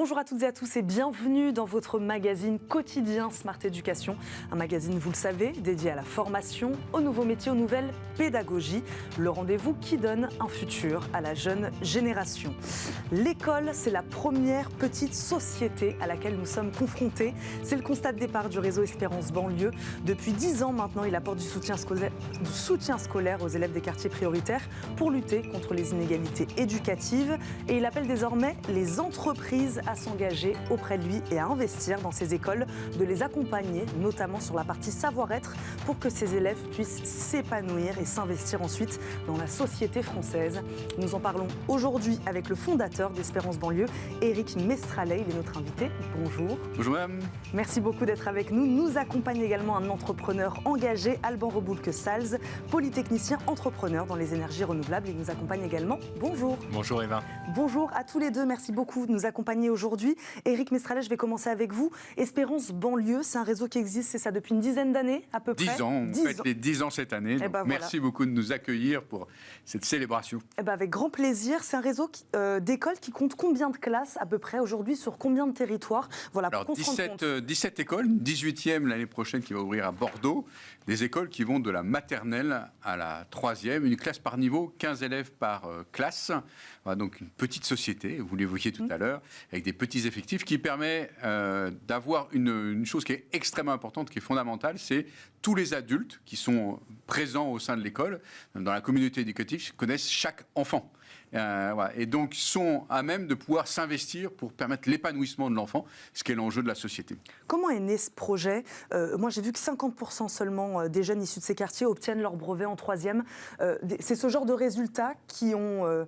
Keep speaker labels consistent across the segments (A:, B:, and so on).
A: Bonjour à toutes et à tous et bienvenue dans votre magazine quotidien Smart Éducation. Un magazine, vous le savez, dédié à la formation, aux nouveaux métiers, aux nouvelles pédagogies. Le rendez-vous qui donne un futur à la jeune génération. L'école, c'est la première petite société à laquelle nous sommes confrontés. C'est le constat de départ du réseau Espérance Banlieue. Depuis 10 ans maintenant, il apporte du soutien scolaire aux élèves des quartiers prioritaires pour lutter contre les inégalités éducatives. Et il appelle désormais les entreprises à s'engager auprès de lui et à investir dans ces écoles, de les accompagner, notamment sur la partie savoir-être, pour que ces élèves puissent s'épanouir et s'investir ensuite dans la société française. Nous en parlons aujourd'hui avec le fondateur d'Espérance Banlieue, Éric Mestrallet. Il est notre invité. Bonjour.
B: Bonjour madame.
A: Merci beaucoup d'être avec nous. Nous accompagne également un entrepreneur engagé, Alban Reboulque-Salz, polytechnicien entrepreneur dans les énergies renouvelables. Il nous accompagne également. Bonjour.
C: Bonjour Eva.
A: Bonjour à tous les deux. Merci beaucoup de nous accompagner aujourd'hui. Éric Mestrallet, je vais commencer avec vous. Espérance Banlieue, c'est un réseau qui existe, c'est ça, depuis une dizaine d'années à peu près.
B: 10 ans, on fête les 10 ans cette année. Donc merci beaucoup de nous accueillir pour cette célébration.
A: Avec grand plaisir. C'est un réseau d'écoles qui compte combien de classes à peu près aujourd'hui, sur combien de territoires? Voilà,
B: alors, 17 écoles, 18e l'année prochaine qui va ouvrir à Bordeaux. Des écoles qui vont de la maternelle à la 3e, une classe par niveau, 15 élèves par classe. Voilà, donc une petite société, vous l'évoquiez tout à l'heure, avec des petits effectifs qui permet d'avoir une chose qui est extrêmement importante, qui est fondamentale, c'est tous les adultes qui sont présents au sein de l'école, dans la communauté éducative, connaissent chaque enfant. Voilà, et donc sont à même de pouvoir s'investir pour permettre l'épanouissement de l'enfant, ce qui est l'enjeu de la société.
A: Comment est né ce projet? Moi j'ai vu que 50% seulement des jeunes issus de ces quartiers obtiennent leur brevet en 3e. C'est ce genre de résultats qui ont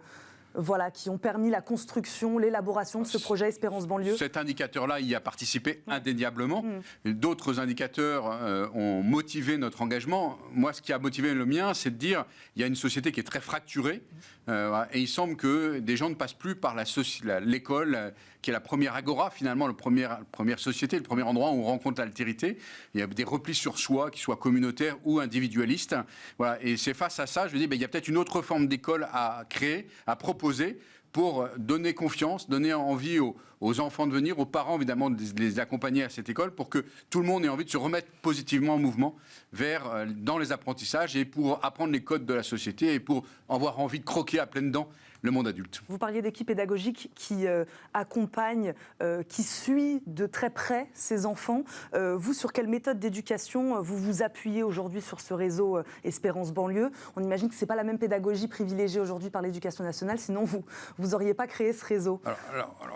A: permis la construction, l'élaboration de ce projet Espérance Banlieue.
B: Cet indicateur-là y a participé indéniablement. D'autres indicateurs ont motivé notre engagement. Moi, ce qui a motivé le mien, c'est de dire il y a une société qui est très fracturée et il semble que des gens ne passent plus par l'école, qui est la première agora, finalement, la première société, le premier endroit où on rencontre l'altérité. Il y a des replis sur soi, qu'ils soient communautaires ou individualistes. Voilà. Et c'est face à ça, je me dis, il y a peut-être une autre forme d'école à créer, à proposer, pour donner confiance, donner envie aux enfants de venir, aux parents évidemment de les accompagner à cette école, pour que tout le monde ait envie de se remettre positivement en mouvement dans les apprentissages et pour apprendre les codes de la société et pour avoir envie de croquer à pleines dents le monde adulte.
A: Vous parliez d'équipe pédagogique qui accompagne, qui suit de très près ces enfants. Vous, sur quelle méthode d'éducation vous vous appuyez aujourd'hui sur ce réseau Espérance Banlieue? On imagine que ce n'est pas la même pédagogie privilégiée aujourd'hui par l'Éducation nationale, sinon vous n'auriez pas créé ce réseau.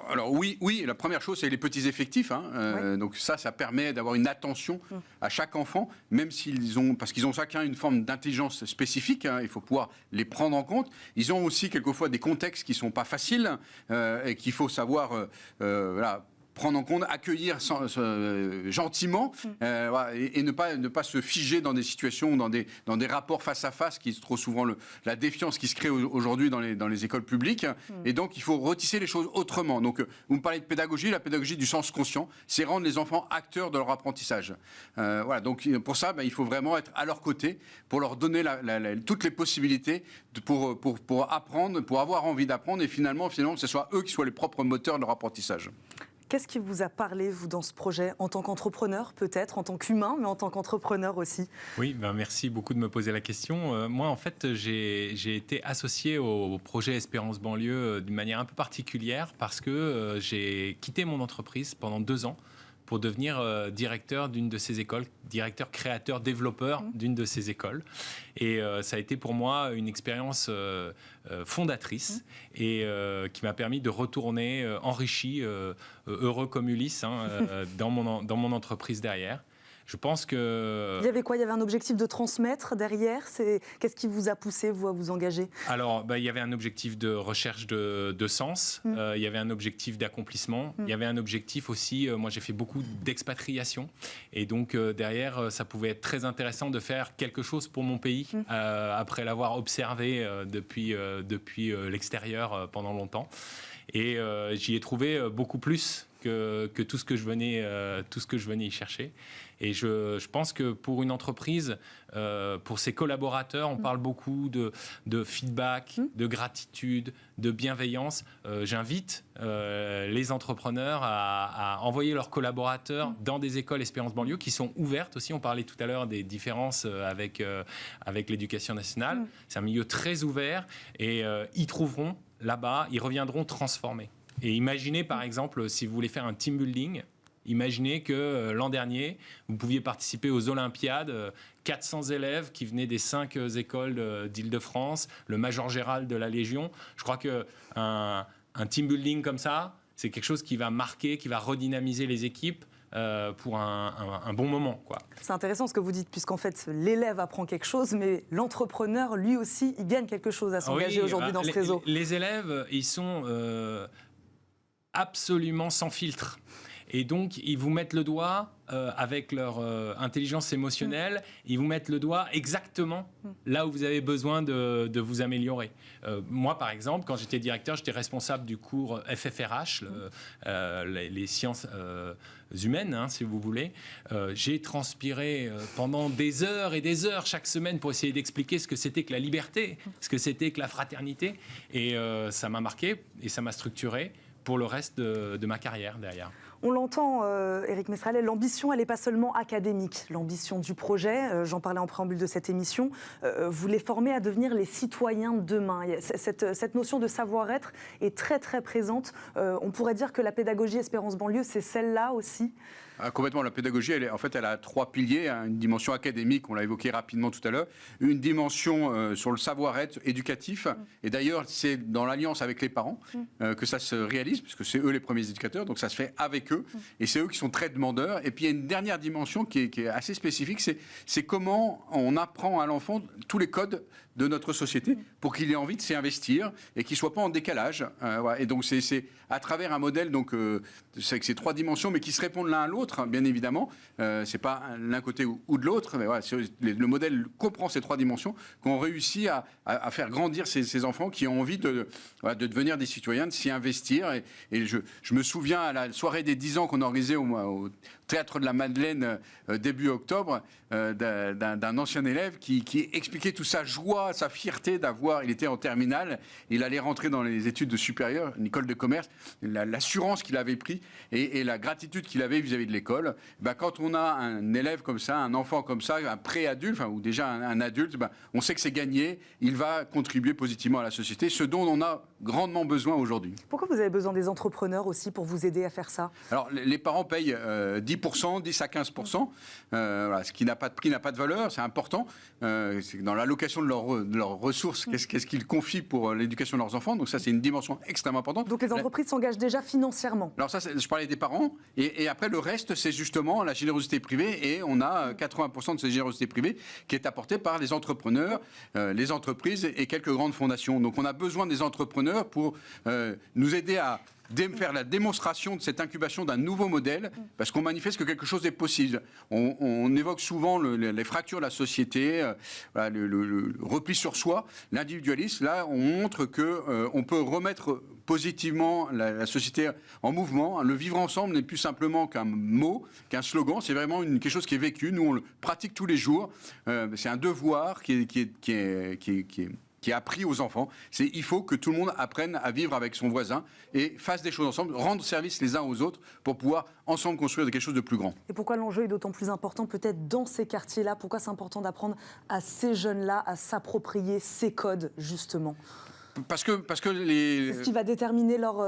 B: Alors oui, la première chose, c'est les petits effectifs. Oui. Donc ça permet d'avoir une attention à chaque enfant, même parce qu'ils ont chacun une forme d'intelligence spécifique. Il faut pouvoir les prendre en compte. Ils ont aussi quelquefois des contextes qui ne sont pas faciles et qu'il faut savoir prendre en compte, accueillir gentiment et ne pas se figer dans des situations, dans des rapports face à face, qui est trop souvent la défiance qui se crée aujourd'hui dans les écoles publiques. Et donc, il faut retisser les choses autrement. Donc, vous me parlez de pédagogie, la pédagogie du sens conscient, c'est rendre les enfants acteurs de leur apprentissage. Donc, pour ça, il faut vraiment être à leur côté, pour leur donner toutes les possibilités pour apprendre, pour avoir envie d'apprendre, et finalement, que ce soit eux qui soient les propres moteurs de leur apprentissage.
A: Qu'est-ce qui vous a parlé, vous, dans ce projet, en tant qu'entrepreneur, peut-être, en tant qu'humain, mais en tant qu'entrepreneur aussi?
C: Oui, merci beaucoup de me poser la question. Moi, en fait, j'ai été associé au projet Espérance Banlieue d'une manière un peu particulière, parce que j'ai quitté mon entreprise pendant 2 ans pour devenir directeur d'une de ces écoles, directeur, créateur, développeur d'une de ces écoles. Et ça a été pour moi une expérience fondatrice et qui m'a permis de retourner enrichi, heureux comme Ulysse, dans mon entreprise derrière. Je pense que...
A: Il y avait quoi? Il y avait un objectif de transmettre derrière? Qu'est-ce qui vous a poussé, vous, à vous engager?
C: Alors, il y avait un objectif de recherche de sens, il y avait un objectif d'accomplissement, il y avait un objectif aussi, moi j'ai fait beaucoup d'expatriation, et donc derrière, ça pouvait être très intéressant de faire quelque chose pour mon pays, après l'avoir observé depuis l'extérieur pendant longtemps. Et j'y ai trouvé beaucoup plus que tout ce que je venais y chercher. Et je pense que pour une entreprise, pour ses collaborateurs, on parle beaucoup de feedback, de gratitude, de bienveillance. J'invite les entrepreneurs à envoyer leurs collaborateurs dans des écoles Espérance Banlieue qui sont ouvertes aussi. On parlait tout à l'heure des différences avec l'éducation nationale. C'est un milieu très ouvert et ils trouveront là-bas, ils reviendront transformés. Et imaginez par exemple, si vous voulez faire un team building, imaginez que l'an dernier, vous pouviez participer aux Olympiades, 400 élèves qui venaient des 5 écoles d'Île-de-France, le major général de la Légion. Je crois qu'un team building comme ça, c'est quelque chose qui va marquer, qui va redynamiser les équipes pour un bon moment, quoi.
A: C'est intéressant ce que vous dites, puisqu'en fait, l'élève apprend quelque chose, mais l'entrepreneur, lui aussi, il gagne quelque chose à s'engager aujourd'hui dans ce réseau.
C: Les élèves, ils sont absolument sans filtre. Et donc, ils vous mettent le doigt, avec leur intelligence émotionnelle, ils vous mettent le doigt exactement là où vous avez besoin de vous améliorer. Moi, par exemple, quand j'étais directeur, j'étais responsable du cours FFRH, les sciences humaines, hein, si vous voulez. J'ai transpiré pendant des heures et des heures chaque semaine pour essayer d'expliquer ce que c'était que la liberté, ce que c'était que la fraternité. Et ça m'a marqué et ça m'a structuré pour le reste de ma carrière derrière.
A: On l'entend, Éric Mestrallet, l'ambition, elle n'est pas seulement académique. L'ambition du projet, j'en parlais en préambule de cette émission, vous les formez à devenir les citoyens de demain. Cette notion de savoir-être est très, très présente. On pourrait dire que la pédagogie Espérance Banlieue, c'est celle-là aussi.
B: Complètement, la pédagogie, elle a 3 piliers, hein, une dimension académique, on l'a évoqué rapidement tout à l'heure, une dimension sur le savoir-être éducatif, et d'ailleurs c'est dans l'alliance avec les parents que ça se réalise, puisque c'est eux les premiers éducateurs, donc ça se fait avec eux, et c'est eux qui sont très demandeurs. Et puis il y a une dernière dimension qui est assez spécifique, c'est comment on apprend à l'enfant tous les codes de notre société pour qu'il ait envie de s'y investir et qu'il ne soit pas en décalage. Voilà. Et donc c'est à travers un modèle, donc c'est que ces 3 dimensions, mais qui se répondent l'un à l'autre, bien évidemment. C'est pas l'un côté ou de l'autre, mais voilà, le modèle comprend ces 3 dimensions, qu'on réussit à faire grandir ces enfants qui ont envie de devenir des citoyens, de s'y investir. Et je me souviens à la soirée des 10 ans qu'on a organisée au Théâtre de la Madeleine début octobre, d'un ancien élève qui expliquait toute sa joie, sa fierté il était en terminale, il allait rentrer dans les études supérieures, une école de commerce, l'assurance qu'il avait pris et la gratitude qu'il avait vis-à-vis de l'école. Quand on a un élève comme ça, un enfant comme ça, un pré-adulte, ou déjà un adulte, on sait que c'est gagné, il va contribuer positivement à la société, ce dont on a grandement besoin aujourd'hui.
A: Pourquoi vous avez besoin des entrepreneurs aussi pour vous aider à faire ça ?
B: Alors les parents payent 10%, 10 à 15%, ce qui n'a pas de prix, n'a pas de valeur, c'est important. C'est dans l'allocation de leurs ressources, qu'est-ce qu'ils confient pour l'éducation de leurs enfants. Donc ça, c'est une dimension extrêmement importante.
A: Donc les entreprises s'engagent déjà financièrement.
B: Alors ça, je parlais des parents. Et après, le reste, c'est justement la générosité privée. Et on a 80% de cette générosité privée qui est apportée par les entrepreneurs, les entreprises et quelques grandes fondations. Donc on a besoin des entrepreneurs pour nous aider à faire la démonstration de cette incubation d'un nouveau modèle, parce qu'on manifeste que quelque chose est possible. On évoque souvent les fractures de la société, le repli sur soi, l'individualisme. Là, on montre qu'on peut remettre positivement la société en mouvement. Le vivre ensemble n'est plus simplement qu'un mot, qu'un slogan, c'est vraiment quelque chose qui est vécu. Nous, on le pratique tous les jours. C'est un devoir qui est appris aux enfants. Il faut que tout le monde apprenne à vivre avec son voisin et fasse des choses ensemble, rendre service les uns aux autres pour pouvoir ensemble construire quelque chose de plus grand.
A: Et pourquoi l'enjeu est d'autant plus important peut-être dans ces quartiers-là ? Pourquoi c'est important d'apprendre à ces jeunes-là à s'approprier ces codes, justement ?
B: Parce que
A: c'est ce qui va déterminer leur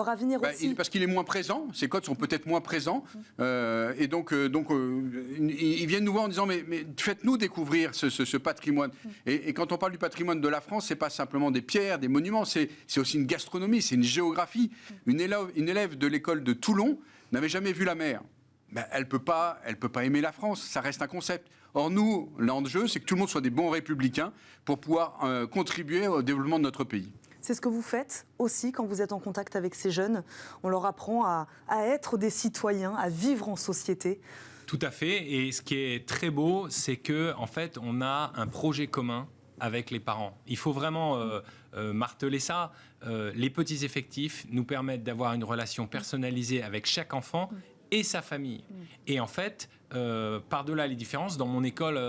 A: avenir aussi.
B: Parce qu'il est moins présent, ces codes sont peut-être moins présents, et donc ils viennent nous voir en disant mais faites-nous découvrir ce patrimoine. Et quand on parle du patrimoine de la France, c'est pas simplement des pierres, des monuments, c'est aussi une gastronomie, c'est une géographie. Une élève de l'école de Toulon n'avait jamais vu la mer. Elle peut pas aimer la France, ça reste un concept. Or, nous, l'enjeu, c'est que tout le monde soit des bons républicains pour pouvoir contribuer au développement de notre pays.
A: C'est ce que vous faites aussi quand vous êtes en contact avec ces jeunes. On leur apprend à être des citoyens, à vivre en société.
C: Tout à fait. Et ce qui est très beau, c'est que en fait, on a un projet commun avec les parents. Il faut vraiment marteler ça. Les petits effectifs nous permettent d'avoir une relation personnalisée avec chaque enfant et sa famille. Et en fait, par-delà les différences, dans mon école,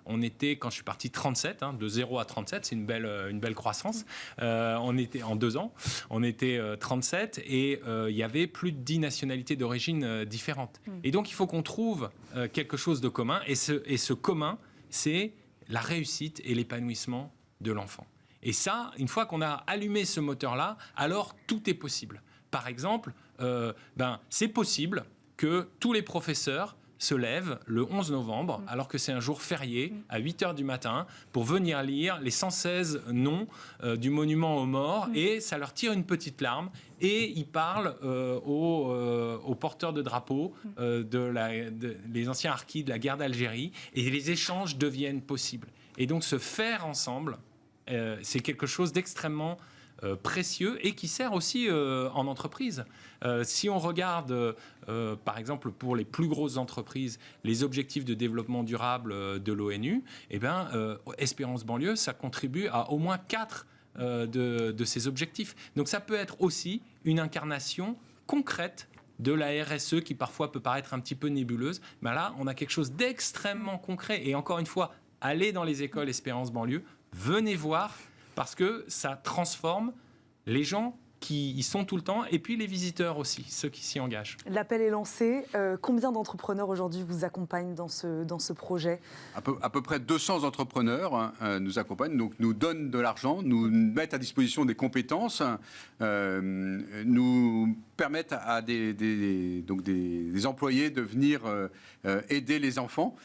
C: on était, quand je suis parti, 37, de 0 à 37, c'est une belle croissance. On était en 2 ans, on était 37 et il y avait plus de 10 nationalités d'origine différentes. Et donc, il faut qu'on trouve quelque chose de commun. Et ce commun, c'est la réussite et l'épanouissement de l'enfant. Et ça, une fois qu'on a allumé ce moteur-là, alors tout est possible. Par exemple, c'est possible que tous les professeurs se lèvent le 11 novembre, alors que c'est un jour férié, à 8h du matin, pour venir lire les 116 noms du monument aux morts, et ça leur tire une petite larme, et ils parlent aux porteurs de drapeaux, les anciens harkis de la guerre d'Algérie, et les échanges deviennent possibles. Et donc se faire ensemble, c'est quelque chose d'extrêmement précieux et qui sert aussi en entreprise. Si on regarde, par exemple, pour les plus grosses entreprises, les objectifs de développement durable de l'ONU, Espérance Banlieue, ça contribue à au moins 4 de ces objectifs. Donc ça peut être aussi une incarnation concrète de la RSE qui parfois peut paraître un petit peu nébuleuse. Mais là, on a quelque chose d'extrêmement concret. Et encore une fois, allez dans les écoles Espérance Banlieue, venez voir, parce que ça transforme les gens qui y sont tout le temps, et puis les visiteurs aussi, ceux qui s'y engagent.
A: L'appel est lancé. Combien d'entrepreneurs aujourd'hui vous accompagnent dans ce projet ?
B: À peu près 200 entrepreneurs nous accompagnent, donc nous donnent de l'argent, nous mettent à disposition des compétences, nous permettent à des employés de venir aider les enfants,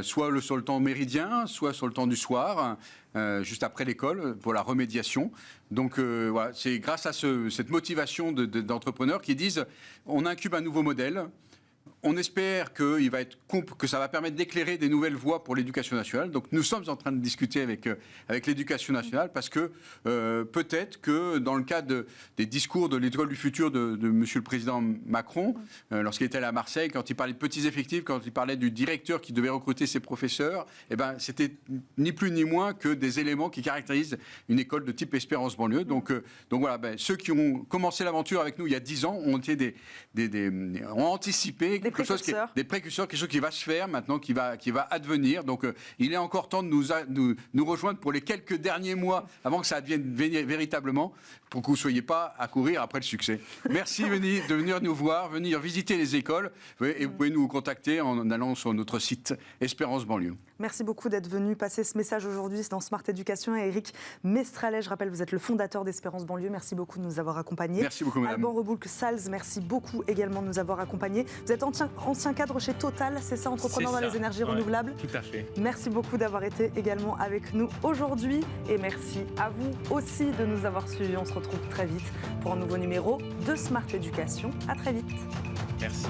B: soit sur le temps méridien, soit sur le temps du soir, juste après l'école, pour la remédiation. Donc voilà, c'est grâce à cette motivation d'entrepreneurs qui disent on incube un nouveau modèle. On espère que ça va permettre d'éclairer des nouvelles voies pour l'éducation nationale. Donc nous sommes en train de discuter avec l'éducation nationale parce que peut-être que dans le cadre des discours de l'école du futur de Monsieur le Président Macron, lorsqu'il était allé à Marseille, quand il parlait de petits effectifs, quand il parlait du directeur qui devait recruter ses professeurs, c'était ni plus ni moins que des éléments qui caractérisent une école de type Espérance Banlieue. Donc voilà, ceux qui ont commencé l'aventure avec nous il y a 10 ans ont été ont anticipé des précurseurs, quelque chose qui va se faire maintenant, qui va advenir. Donc il est encore temps de nous rejoindre pour les quelques derniers mois avant que ça advienne véritablement, pour que vous ne soyez pas à courir après le succès. Merci de venir nous voir, venir visiter les écoles, et vous pouvez nous contacter en allant sur notre site Espérance Banlieue.
A: Merci beaucoup d'être venu passer ce message aujourd'hui dans Smart Éducation. Et Éric Mestralet, je rappelle, vous êtes le fondateur d'Espérance Banlieue. Merci beaucoup de nous avoir accompagnés.
B: Merci beaucoup, madame.
A: Alban Reboulc-Salz, merci beaucoup également de nous avoir accompagnés. Vous êtes ancien cadre chez Total, c'est ça, entrepreneur dans les énergies renouvelables.
C: Tout à fait.
A: Merci beaucoup d'avoir été également avec nous aujourd'hui. Et merci à vous aussi de nous avoir suivis. On se retrouve très vite pour un nouveau numéro de Smart Éducation. À très vite.
C: Merci.